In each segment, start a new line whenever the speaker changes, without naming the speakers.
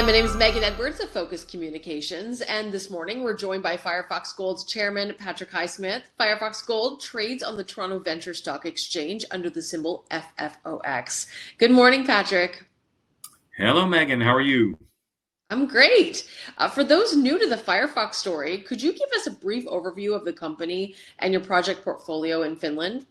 My name is Megan Edwards of Focus Communications, and this morning we're joined by FireFox Gold's chairman, Patrick Highsmith. FireFox Gold trades on the Toronto Venture Stock Exchange under the symbol FFOX. Good morning, Patrick.
Hello, Megan. How are you?
I'm great. For those new to the FireFox story, could you give us a brief overview of the company and your project portfolio in Finland?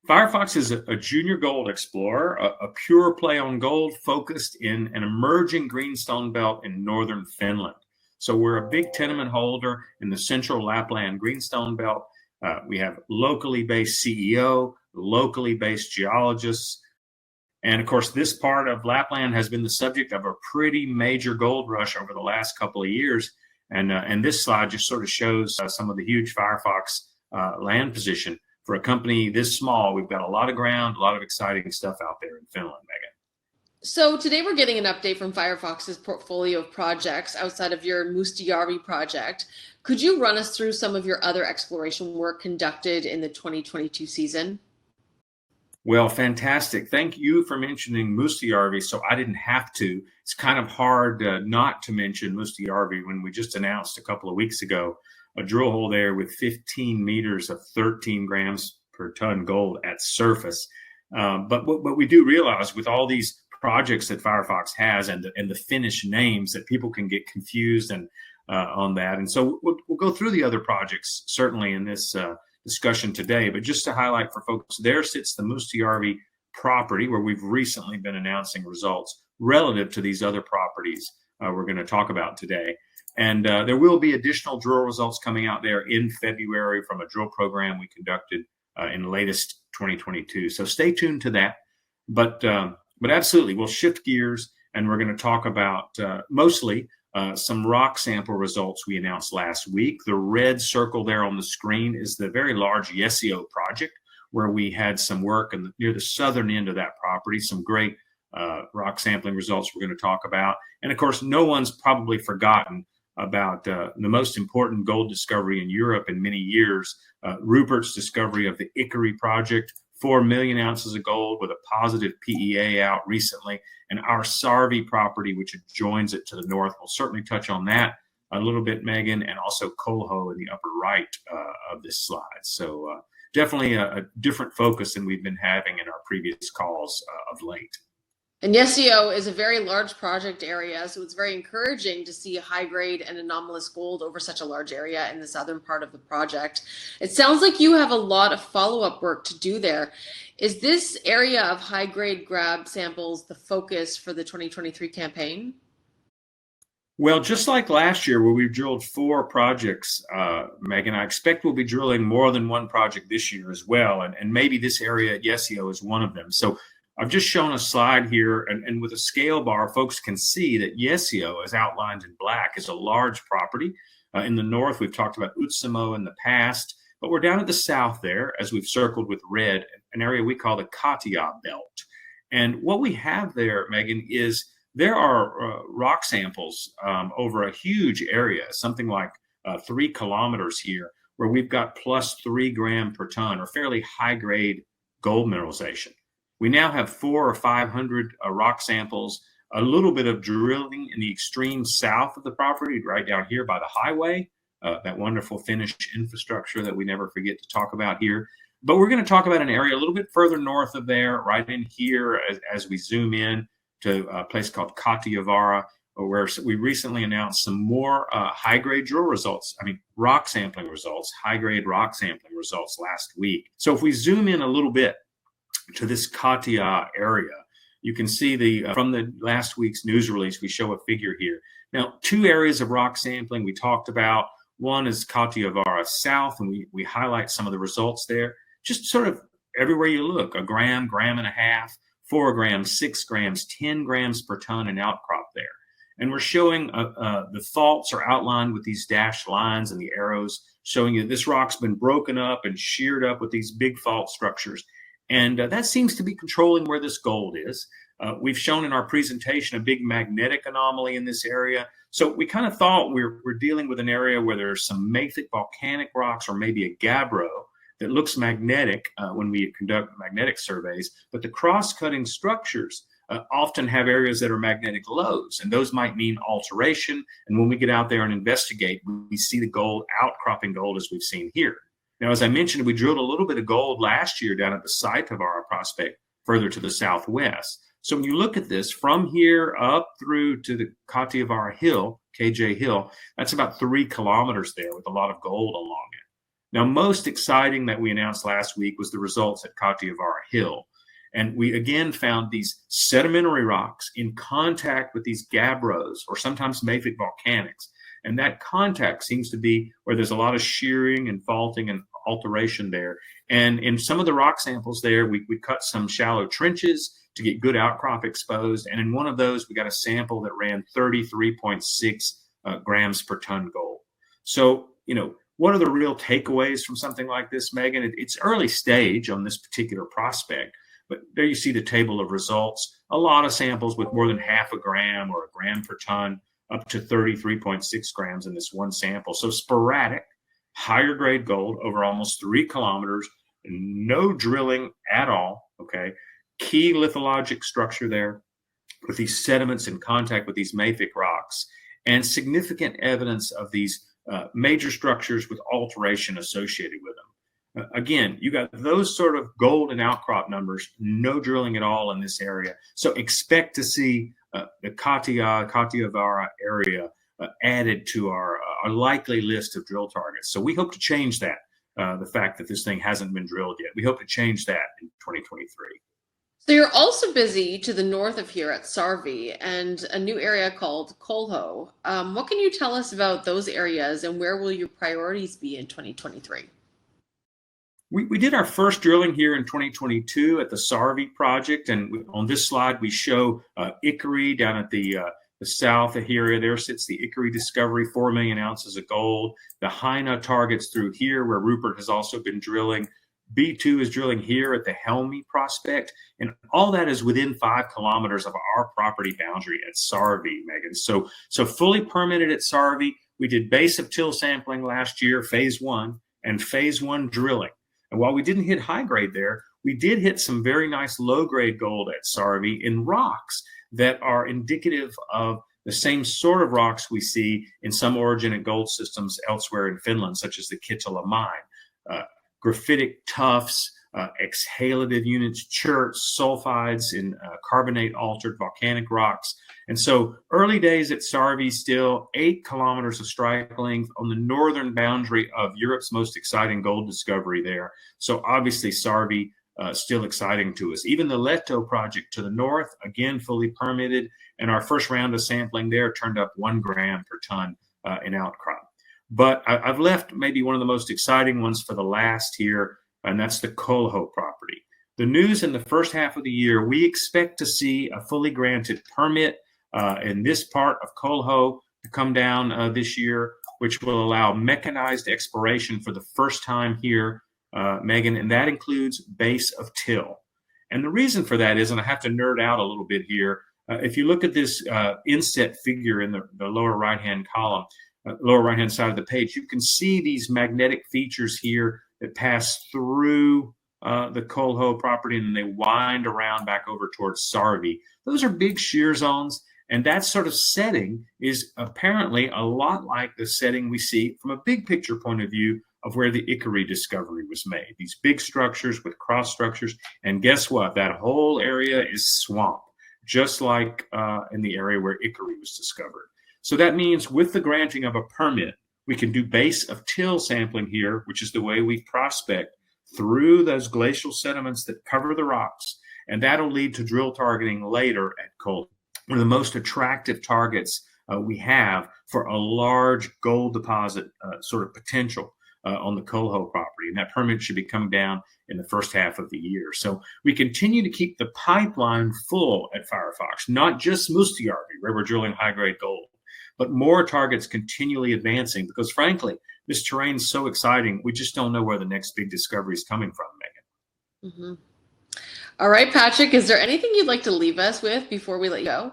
FireFox is a junior gold explorer, a pure play on gold focused in an emerging greenstone belt in northern Finland. So we're a big tenement holder in the Central Lapland Greenstone Belt. We have locally based CEO, locally based geologists. And of course, this part of Lapland has been the subject of a pretty major gold rush over the last couple of years. And this slide just sort of shows some of the huge FireFox land position. For a company this small, we've got a lot of ground, a lot of exciting stuff out there in Finland, Megan.
So today we're getting an update from FireFox's portfolio of projects outside of your Mustajärvi project. Could you run us through some of your other exploration work conducted in the 2022 season?
Well, fantastic. Thank you for mentioning Mustajärvi, so I didn't have to. It's kind of hard not to mention Mustajärvi when we just announced a couple of weeks ago a drill hole there with 15 meters of 13 grams per ton gold at surface. But what we do realize with all these projects that FireFox has and the Finnish names that people can get confused and on that. And so we'll go through the other projects certainly in this discussion today. But just to highlight for folks, there sits the Mustajärvi property where we've recently been announcing results relative to these other properties we're going to talk about today. And there will be additional drill results coming out there in February from a drill program we conducted in the latest 2022. So stay tuned to that. But absolutely, we'll shift gears and we're going to talk about mostly some rock sample results we announced last week. The red circle there on the screen is the very large Jeesiö project where we had some work near the southern end of that property, some great rock sampling results we're going to talk about. And of course, no one's probably forgotten about the most important gold discovery in Europe in many years, Rupert's discovery of the Ikkari project, 4 million ounces of gold with a positive PEA out recently, and our Sarvi property, which joins it to the north. We'll certainly touch on that a little bit, Megan, and also Kolho in the upper right of this slide. So definitely a different focus than we've been having in our previous calls of late.
And Jeesiö is a very large project area, so it's very encouraging to see high grade and anomalous gold over such a large area in the southern part of the project. It sounds like you have a lot of follow-up work to do there. Is this area of high grade grab samples the focus for the 2023 campaign?
Well, just like last year where we drilled 4 projects, Megan, I expect we'll be drilling more than one project this year as well. And maybe this area at Jeesiö is one of them. So I've just shown a slide here, and with a scale bar, folks can see that Jeesiö, as outlined in black, is a large property. In the north, we've talked about Utsamo in the past, but we're down at the south there, as we've circled with red, an area we call the Katia Belt. And what we have there, Megan, is there are rock samples over a huge area, something like 3 kilometers here, where we've got plus 3 gram per ton, or fairly high-grade gold mineralization. We now have 400 or 500 rock samples, a little bit of drilling in the extreme south of the property, right down here by the highway, that wonderful Finnish infrastructure that we never forget to talk about here. But we're going to talk about an area a little bit further north of there, right in here as we zoom in to a place called Katiavaara, where we recently announced some more high-grade drill results, rock sampling results, high-grade rock sampling results last week. So if we zoom in a little bit to this Katia area, you can see from the last week's news release, we show a figure here. Now, 2 areas of rock sampling we talked about. One is Katiavaara South, and we highlight some of the results there. Just sort of everywhere you look, a gram, gram and a half, 4 grams, 6 grams, 10 grams per ton in outcrop there. And we're showing the faults are outlined with these dashed lines and the arrows showing you this rock's been broken up and sheared up with these big fault structures. And that seems to be controlling where this gold is. We've shown in our presentation a big magnetic anomaly in this area. So we kind of thought we're dealing with an area where there's some mafic volcanic rocks or maybe a gabbro that looks magnetic when we conduct magnetic surveys. But the cross-cutting structures often have areas that are magnetic lows, and those might mean alteration. And when we get out there and investigate, we see the gold, outcropping gold, as we've seen here. Now, as I mentioned, we drilled a little bit of gold last year down at the Saitavara prospect further to the southwest. So when you look at this from here up through to the Katiavara Hill, KJ Hill, that's about 3 kilometers there with a lot of gold along it. Now, most exciting that we announced last week was the results at Katiavara Hill. And we again found these sedimentary rocks in contact with these gabbros, or sometimes mafic volcanics. And that contact seems to be where there's a lot of shearing and faulting and alteration there. And in some of the rock samples there, we cut some shallow trenches to get good outcrop exposed. And in one of those, we got a sample that ran 33.6 grams per ton gold. So, what are the real takeaways from something like this, Megan? It's early stage on this particular prospect, but there you see the table of results. A lot of samples with more than half a gram or a gram per ton, up to 33.6 grams in this one sample. So sporadic, higher grade gold over almost 3 kilometers, no drilling at all, okay? Key lithologic structure there with these sediments in contact with these mafic rocks, and significant evidence of these major structures with alteration associated with them. Again, you got those sort of gold and outcrop numbers, no drilling at all in this area. So expect to see the Katiavara area added to our likely list of drill targets. So we hope to change that, the fact that this thing hasn't been drilled yet. We hope to change that in 2023.
So you're also busy to the north of here at Sarvi and a new area called Kolho. What can you tell us about those areas, and where will your priorities be in 2023?
We did our first drilling here in 2022 at the Sarvi project, and on this slide we show Ikari down at the south of here. There sits the Ikari discovery, 4 million ounces of gold. The Haina targets through here, where Rupert has also been drilling. B2 is drilling here at the Helmi prospect, and all that is within 5 kilometers of our property boundary at Sarvi, Megan. So fully permitted at Sarvi. We did base of till sampling last year, phase 1, and phase 1 drilling. And while we didn't hit high grade there, we did hit some very nice low grade gold at Sarvi in rocks that are indicative of the same sort of rocks we see in some orogenic gold systems elsewhere in Finland, such as the Kittilä mine. Graphitic tuffs, exhalative units, cherts, sulfides in carbonate altered volcanic rocks. And so early days at Sarvi, still 8 kilometers of strike length on the northern boundary of Europe's most exciting gold discovery there. So obviously Sarvi still exciting to us. Even the Leto project to the north, again, fully permitted. And our first round of sampling there turned up 1 gram per ton in outcrop. But I've left maybe one of the most exciting ones for the last here, and that's the Kolho property. The news in the first half of the year, we expect to see a fully granted permit in this part of Kolho to come down this year, which will allow mechanized exploration for the first time here, Megan, and that includes base of till. And the reason for that is, and I have to nerd out a little bit here, if you look at this inset figure in the lower right-hand column, lower right-hand side of the page, you can see these magnetic features here that pass through the Kolho property, and then they wind around back over towards Sarvi. Those are big shear zones, and that sort of setting is apparently a lot like the setting we see from a big picture point of view of where the Ikari discovery was made. These big structures with cross structures, and guess what? That whole area is swamp, just like in the area where Ikari was discovered. So that means with the granting of a permit, we can do base of till sampling here, which is the way we prospect through those glacial sediments that cover the rocks. And that'll lead to drill targeting later at Kolho. One of the most attractive targets we have for a large gold deposit sort of potential on the Kolho property. And that permit should be coming down in the first half of the year. So we continue to keep the pipeline full at FireFox, not just Mustajärvi, where we're drilling high-grade gold, but more targets continually advancing, because frankly, this terrain is so exciting, we just don't know where the next big discovery is coming from, Megan.
Mm-hmm. All right, Patrick, is there anything you'd like to leave us with before we let you go?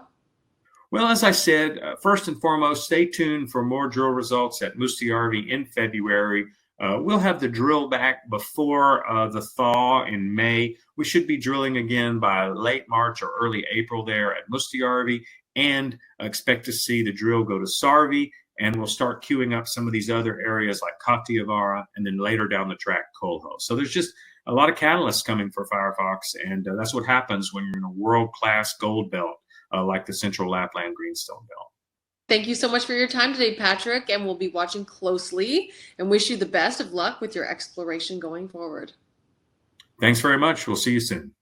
Well, as I said, first and foremost, stay tuned for more drill results at Mustajärvi in February. We'll have the drill back before the thaw in May. We should be drilling again by late March or early April there at Mustajärvi, and expect to see the drill go to Sarvi, and we'll start queuing up some of these other areas like Katiavaara, and then later down the track, Kolho. So there's just a lot of catalysts coming for FireFox, and that's what happens when you're in a world-class gold belt like the Central Lapland Greenstone Belt.
Thank you so much for your time today, Patrick, and we'll be watching closely and wish you the best of luck with your exploration going forward.
Thanks very much. We'll see you soon.